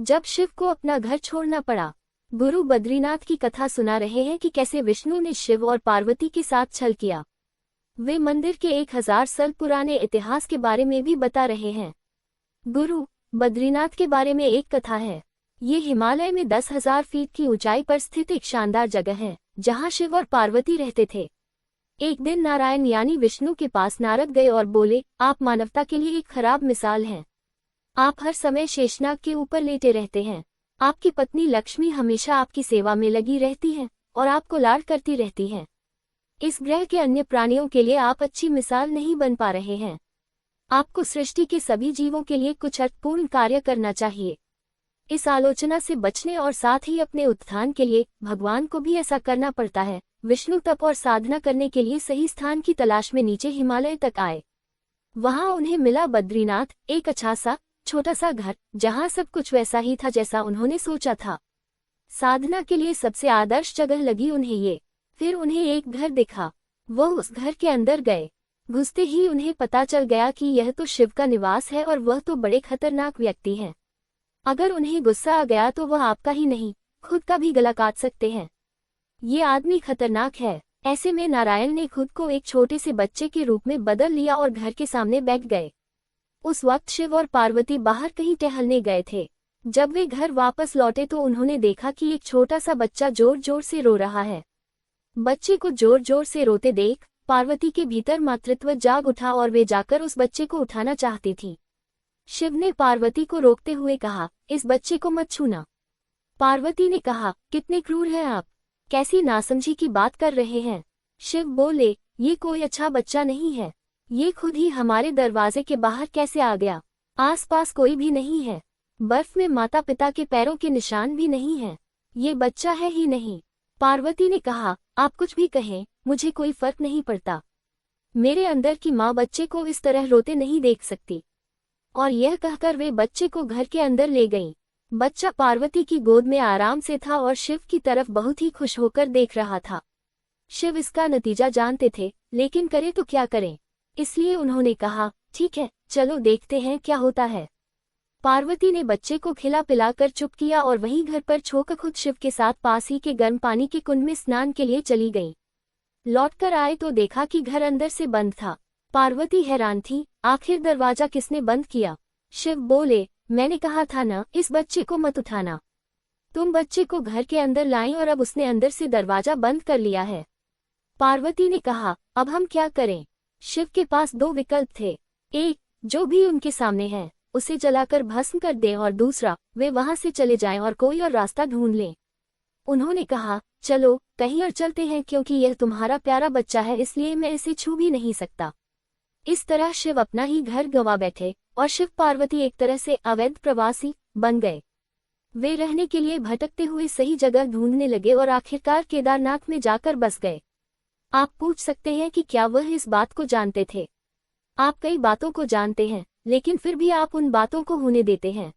जब शिव को अपना घर छोड़ना पड़ा। गुरु बद्रीनाथ की कथा सुना रहे हैं कि कैसे विष्णु ने शिव और पार्वती के साथ छल किया। वे मंदिर के 1000 साल पुराने इतिहास के बारे में भी बता रहे हैं। गुरु बद्रीनाथ के बारे में एक कथा है। ये हिमालय में 10,000 फीट की ऊंचाई पर स्थित एक शानदार जगह है, जहां शिव और पार्वती रहते थे। एक दिन नारायण यानी विष्णु के पास नारद गए और बोले, आप मानवता के लिए एक खराब मिसाल हैं। आप हर समय शेषनाग के ऊपर लेटे रहते हैं। आपकी पत्नी लक्ष्मी हमेशा आपकी सेवा में लगी रहती है और आपको लाड करती रहती है। इस ग्रह के अन्य प्राणियों के लिए आप अच्छी मिसाल नहीं बन पा रहे हैं। आपको सृष्टि के सभी जीवों के लिए कुछ अर्थपूर्ण कार्य करना चाहिए। इस आलोचना से बचने और साथ ही अपने उत्थान के लिए भगवान को भी ऐसा करना पड़ता है। विष्णु तप और साधना करने के लिए सही स्थान की तलाश में नीचे हिमालय तक आए। वहां उन्हें मिला बद्रीनाथ, एक अच्छा सा छोटा सा घर, जहां सब कुछ वैसा ही था जैसा उन्होंने सोचा था। साधना के लिए सबसे आदर्श जगह लगी उन्हें ये। फिर उन्हें एक घर दिखा। वो उस घर के अंदर गए। घुसते ही उन्हें पता चल गया कि यह तो शिव का निवास है और वह तो बड़े खतरनाक व्यक्ति हैं। अगर उन्हें गुस्सा आ गया तो वह आपका ही नहीं, खुद का भी गला काट सकते हैं। ये आदमी खतरनाक है। ऐसे में नारायण ने खुद को एक छोटे से बच्चे के रूप में बदल लिया और घर के सामने बैठ गए। उस वक्त शिव और पार्वती बाहर कहीं टहलने गए थे। जब वे घर वापस लौटे तो उन्होंने देखा कि एक छोटा सा बच्चा जोर जोर से रो रहा है। बच्चे को जोर जोर से रोते देख पार्वती के भीतर मातृत्व जाग उठा और वे जाकर उस बच्चे को उठाना चाहती थी। शिव ने पार्वती को रोकते हुए कहा, इस बच्चे को मत छूना। पार्वती ने कहा, कितने क्रूर हैं आप, कैसी नासमझी की बात कर रहे हैं। शिव बोले, ये कोई अच्छा बच्चा नहीं है। ये खुद ही हमारे दरवाजे के बाहर कैसे आ गया। आसपास कोई भी नहीं है। बर्फ में माता पिता के पैरों के निशान भी नहीं है। ये बच्चा है ही नहीं। पार्वती ने कहा, आप कुछ भी कहें, मुझे कोई फर्क नहीं पड़ता। मेरे अंदर की माँ बच्चे को इस तरह रोते नहीं देख सकती। और यह कहकर वे बच्चे को घर के अंदर ले गईं। बच्चा पार्वती की गोद में आराम से था और शिव की तरफ बहुत ही खुश होकर देख रहा था। शिव इसका नतीजा जानते थे, लेकिन करे तो क्या करें, इसलिए उन्होंने कहा, ठीक है, चलो देखते हैं क्या होता है। पार्वती ने बच्चे को खिला पिलाकर चुप किया और वहीं घर पर छोकर खुद शिव के साथ पास ही के गर्म पानी के कुंड में स्नान के लिए चली गई। लौटकर आए तो देखा कि घर अंदर से बंद था। पार्वती हैरान थी, आखिर दरवाजा किसने बंद किया। शिव बोले, मैंने कहा था ना, इस बच्चे को मत उठाना। तुम बच्चे को घर के अंदर लाई और अब उसने अंदर से दरवाजा बंद कर लिया है। पार्वती ने कहा, अब हम क्या करें। शिव के पास 2 विकल्प थे। एक, जो भी उनके सामने है उसे जलाकर भस्म कर दें, और दूसरा, वे वहां से चले जाएं और कोई और रास्ता ढूंढ लें। उन्होंने कहा, चलो कहीं और चलते हैं, क्योंकि यह तुम्हारा प्यारा बच्चा है, इसलिए मैं इसे छू भी नहीं सकता। इस तरह शिव अपना ही घर गंवा बैठे और शिव पार्वती एक तरह से अवैध प्रवासी बन गए। वे रहने के लिए भटकते हुए सही जगह ढूंढने लगे और आखिरकार केदारनाथ में जाकर बस गए। आप पूछ सकते हैं कि क्या वह इस बात को जानते थे। आप कई बातों को जानते हैं, लेकिन फिर भी आप उन बातों को होने देते हैं।